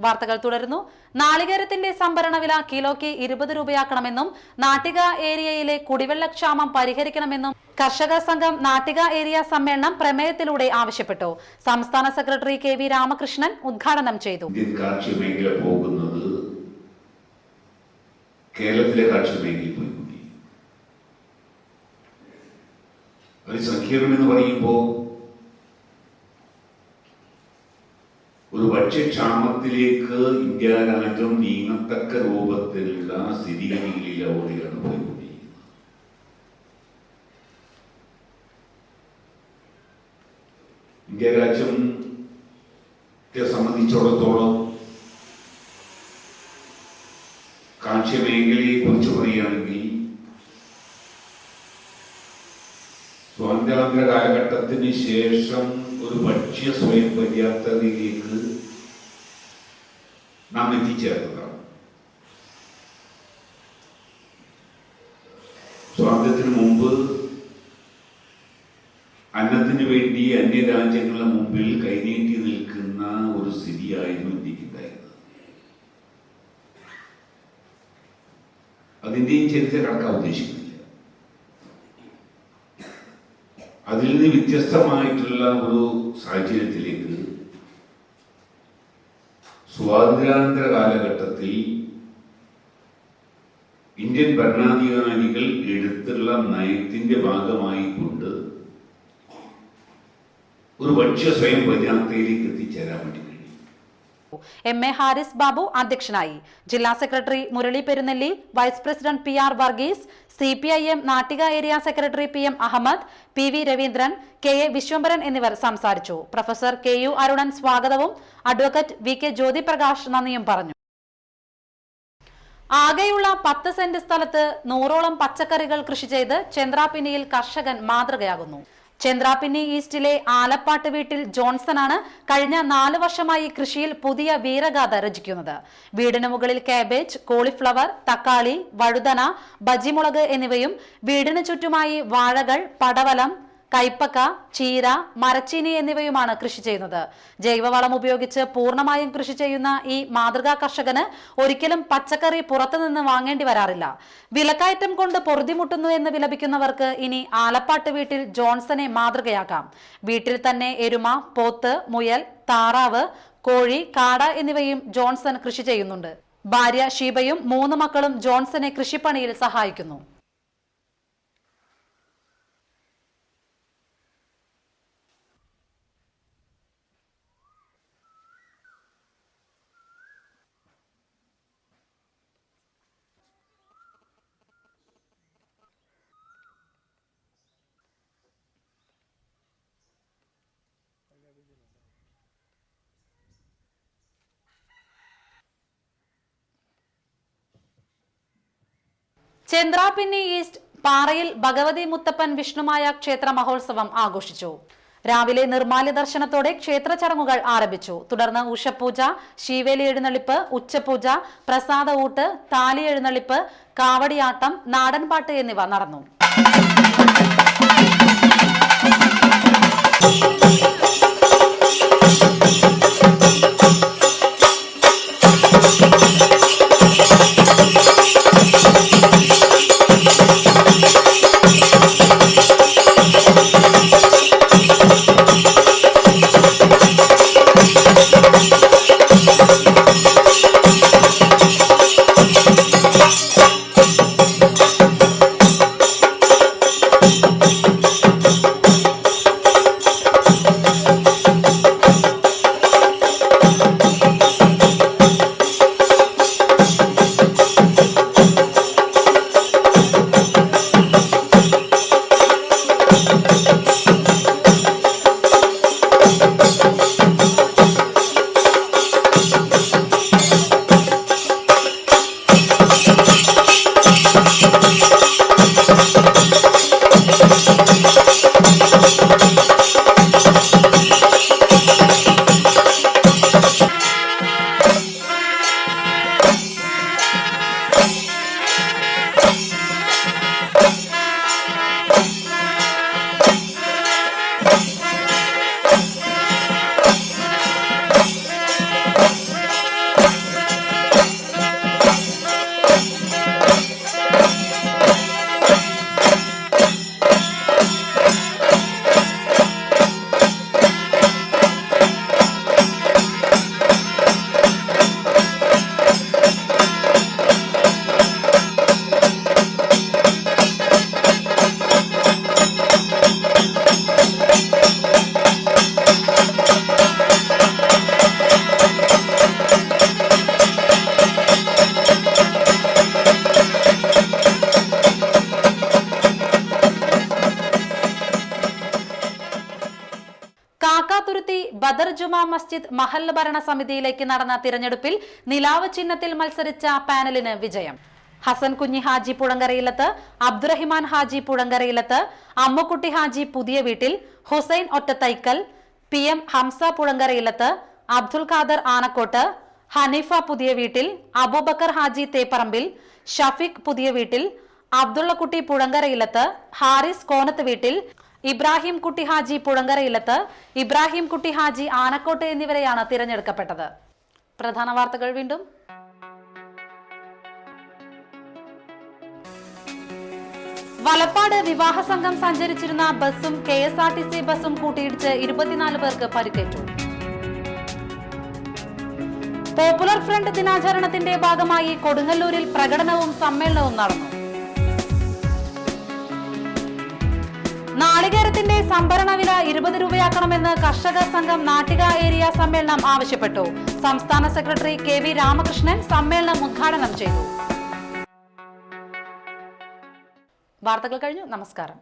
വാർത്തകൾ തുടരുന്നു. നാളികേരത്തിന്റെ സംഭരണ വില കിലോയ്ക്ക് 20 രൂപയാക്കണമെന്നും നാട്ടിക ഏരിയയിലെ കുടിവെള്ളക്ഷാമം പരിഹരിക്കണമെന്നും കർഷക സംഘം നാട്ടിക ഏരിയ സമ്മേളനം പ്രമേയത്തിലൂടെ ആവശ്യപ്പെട്ടു. സംസ്ഥാന സെക്രട്ടറി KV രാമകൃഷ്ണൻ ഉദ്ഘാടനം ചെയ്തു. കാർഷിക മേഖല പോകുന്നത് കേരളത്തിലെ കാർഷിക മേഖലയിൽ പോയിക്കൊണ്ടിരിക്കും. അത് സങ്കീർണം എന്ന് പറയുമ്പോൾ ഒരു ഭക്ഷ്യക്ഷാമത്തിലേക്ക് ഇന്ത്യ രാജ്യം നീങ്ങത്തക്ക രൂപത്തിലുള്ള സ്ഥിതിഗതികളിലൂടെയാണ് പോയിക്കൊണ്ടിരിക്കുന്നത്. ഇന്ത്യ രാജ്യത്തെ സംബന്ധിച്ചിടത്തോളം കാർഷിക മേഖലയെ കുറിച്ച് പറയുകയാണെങ്കിൽ സ്വാതന്ത്ര്യാനന്തര കാലഘട്ടത്തിന് ശേഷം ഒരു ഭക്ഷ്യ സ്വയം പര്യാപ്തതയിലേക്ക് നാം എത്തിച്ചേർന്നതാണ്. സ്വാതന്ത്ര്യത്തിന് മുമ്പ് അന്നത്തിന് വേണ്ടി അന്യരാജ്യങ്ങളുടെ മുമ്പിൽ കൈനീട്ടി നിൽക്കുന്ന ഒരു സ്ഥിതിയായിരുന്നു ഇന്ത്യക്കുണ്ടായിരുന്നത്. അതിന്റെയും ചരിത്രം കടക്കാൻ ഉദ്ദേശിക്കുന്നില്ല. അതിൽ നിന്ന് വ്യത്യസ്തമായിട്ടുള്ള ഒരു സാഹചര്യത്തിലേക്ക് സ്വാതന്ത്ര്യാനന്തര കാലഘട്ടത്തിൽ ഇന്ത്യൻ ഭരണാധികാരികൾ എടുത്തുള്ള നയത്തിന്റെ ഭാഗമായി കൊണ്ട് ഒരു ഭക്ഷ്യ സ്വയം പര്യാപ്തതയിലേക്ക് എത്തിച്ചേരാൻ വേണ്ടി കഴിയും. MA ഹാരിസ് ബാബു അധ്യക്ഷനായി. ജില്ലാ secretary Murali Perunnelli, vice president PR Varghese, CPIM Nattika area secretary PM Ahammed, PV Raveendran, KA Viswambharan എന്നിവർ സംസാരിച്ചു. പ്രൊഫസർ KU അരുണൻ സ്വാഗതവും അഡ്വക്കേറ്റ് VK ജ്യോതിപ്രകാശ് നന്ദിയും പറഞ്ഞു. ആകെയുള്ള 10 സെന്റ് സ്ഥലത്ത് 100ഓളം പച്ചക്കറികൾ കൃഷി ചെയ്ത് ചന്ദ്രാപിന്നിയിൽ കർഷകൻ മാതൃകയാകുന്നു. ചന്ദ്രാപിന്നി ഈസ്റ്റിലെ ആലപ്പാട്ട് വീട്ടിൽ ജോൺസണാണ് കഴിഞ്ഞ 4 വർഷമായി കൃഷിയിൽ പുതിയ വീരഗാഥ രചിക്കുന്നത്. വീടിന് മുകളിൽ കാബേജ്, കോളിഫ്ലവർ, തക്കാളി, വഴുതന, ബജിമുളക് എന്നിവയും വീടിന് ചുറ്റുമായി വാഴകൾ, പടവലം, കൈപ്പക്ക, ചീര, മരച്ചീനി എന്നിവയുമാണ് കൃഷി ചെയ്യുന്നത്. ജൈവവളം ഉപയോഗിച്ച് പൂർണ്ണമായും കൃഷി ചെയ്യുന്ന ഈ മാതൃകാ കർഷകന് ഒരിക്കലും പച്ചക്കറി പുറത്തുനിന്ന് വാങ്ങേണ്ടി വരാറില്ല. വിലക്കയറ്റം കൊണ്ട് പൊറുതിമുട്ടുന്നു എന്ന് വിലപിക്കുന്നവർക്ക് ഇനി ആലപ്പാട്ട് വീട്ടിൽ ജോൺസനെ മാതൃകയാക്കാം. വീട്ടിൽ തന്നെ എരുമ, പോത്ത്, മുയൽ, താറാവ്, കോഴി, കാട എന്നിവയും ജോൺസൺ കൃഷി ചെയ്യുന്നുണ്ട്. ഭാര്യ ഷീബയും 3 മക്കളും ജോൺസനെ കൃഷിപ്പണിയിൽ സഹായിക്കുന്നു. ചന്ദ്രാപിന്നി ഈസ്റ്റ് പാറയിൽ ഭഗവതി മുത്തപ്പൻ വിഷ്ണുമായ ക്ഷേത്ര മഹോത്സവം ആഘോഷിച്ചു. രാവിലെ നിർമാല്യ ദർശനത്തോടെ ക്ഷേത്ര ചടങ്ങുകൾ ആരംഭിച്ചു. തുടർന്ന് ഉഷപൂജ, ശീവേലി എഴുന്നള്ളിപ്പ്, ഉച്ചപൂജ, പ്രസാദ ഊട്ട്, താലി എഴുന്നള്ളിപ്പ്, കാവടിയാട്ടം, നാടൻപാട്ട് എന്നിവ നടന്നു. കാക്കാതുരുത്തി ബദർ ജുമാ മസ്ജിദ് മഹല്ല് ഭരണ സമിതിയിലേക്ക് നടന്ന തിരഞ്ഞെടുപ്പിൽ നിലാവ് ചിഹ്നത്തിൽ മത്സരിച്ച പാനലിന് വിജയം. ഹസൻ കുഞ്ഞി ഹാജി പുഴങ്കരയിലത്ത്, അബ്ദുറഹിമാൻ ഹാജി പുഴങ്കരയിലത്ത്, അമ്മുക്കുട്ടി ഹാജി പുതിയ വീട്ടിൽ, ഹുസൈൻ ഒറ്റത്തൈക്കൽ, PM ഹംസ പുഴങ്കരയിലത്ത്, അബ്ദുൽ ഖാദർ ആനക്കോട്ട്, ഹനീഫ പുതിയ വീട്ടിൽ, അബൂബക്കർ ഹാജി തേപ്പറമ്പിൽ, ഷഫീഖ് പുതിയ വീട്ടിൽ, അബ്ദുള്ളക്കുട്ടി പുഴങ്കരയിലത്ത്, ഹാരിസ് കോണത്ത് വീട്ടിൽ, ഇബ്രാഹിം കുട്ടി ഹാജി പുഴങ്കരയിലത്ത്, ഇബ്രാഹിം കുട്ടി ഹാജി ആനക്കോട്ട് എന്നിവരെയാണ് തിരഞ്ഞെടുക്കപ്പെട്ടത്. പ്രധാന വാർത്തകൾ വീണ്ടും. വലപ്പാട് വിവാഹ സംഘം സഞ്ചരിച്ചിരുന്ന ബസും KSRTC ബസും കൂട്ടിയിടിച്ച് 24 പേർക്ക് പരിക്കേറ്റു. പോപ്പുലർ ഫ്രണ്ട് ദിനാചരണത്തിന്റെ ഭാഗമായി കൊടുങ്ങല്ലൂരിൽ പ്രകടനവും സമ്മേളനവും നടന്നു. നാളികേരത്തിന്റെ സംഭരണ വില 20 രൂപയാക്കണമെന്ന് കർഷക സംഘം നാട്ടിക ഏരിയ സമ്മേളനം ആവശ്യപ്പെട്ടു. സംസ്ഥാന സെക്രട്ടറി KV രാമകൃഷ്ണൻ സമ്മേളനം ഉദ്ഘാടനം ചെയ്തു. വാർത്തകൾ കഴിഞ്ഞു. നമസ്കാരം.